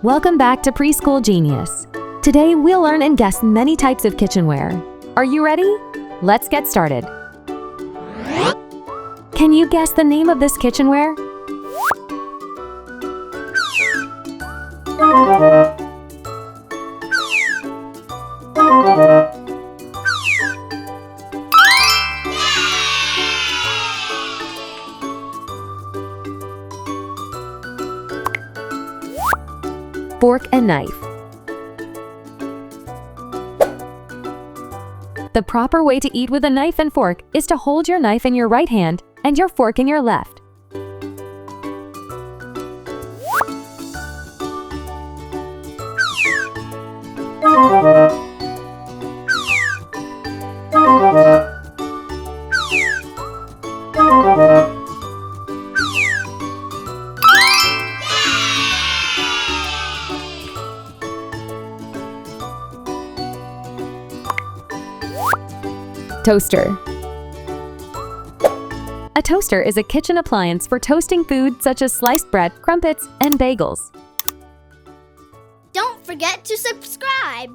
Welcome back to Preschool Genius. Today we'll learn and guess many types of kitchenware. Are you ready? Let's get started. Can you guess the name of this kitchenware? Fork and knife. The proper way to eat with a knife and fork is to hold your knife in your right hand and your fork in your left. Toaster. A toaster is a kitchen appliance for toasting food such as sliced bread, crumpets, and bagels. Don't forget to subscribe!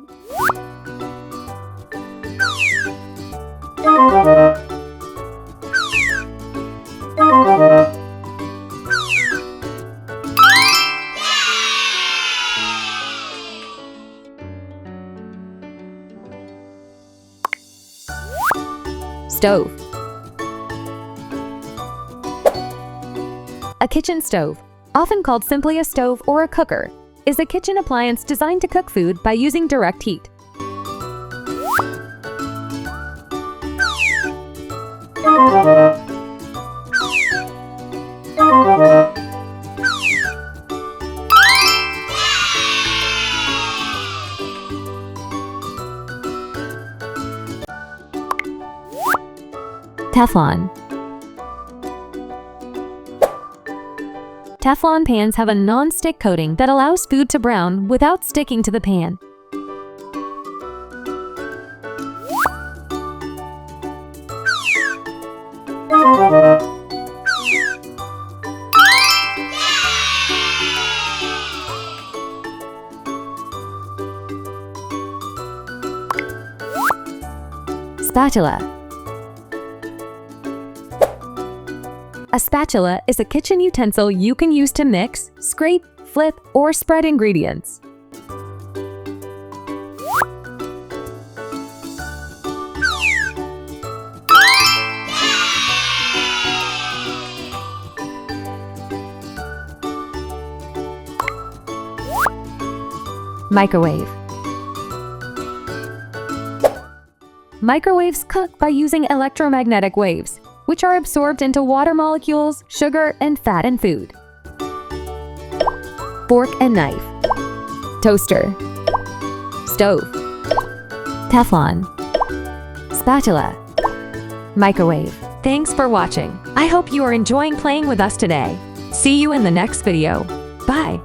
Stove. A kitchen stove, often called simply a stove or a cooker, is a kitchen appliance designed to cook food by using direct heat. Teflon. Teflon pans have a non-stick coating that allows food to brown without sticking to the pan. Spatula. A spatula is a kitchen utensil you can use to mix, scrape, flip, or spread ingredients. Microwave. Microwaves cook by using electromagnetic waves, which are absorbed into water molecules, sugar, and fat in food. Fork and knife. Toaster. Stove. Teflon. Spatula. Microwave. Thanks for watching. I hope you are enjoying playing with us today. See you in the next video. Bye.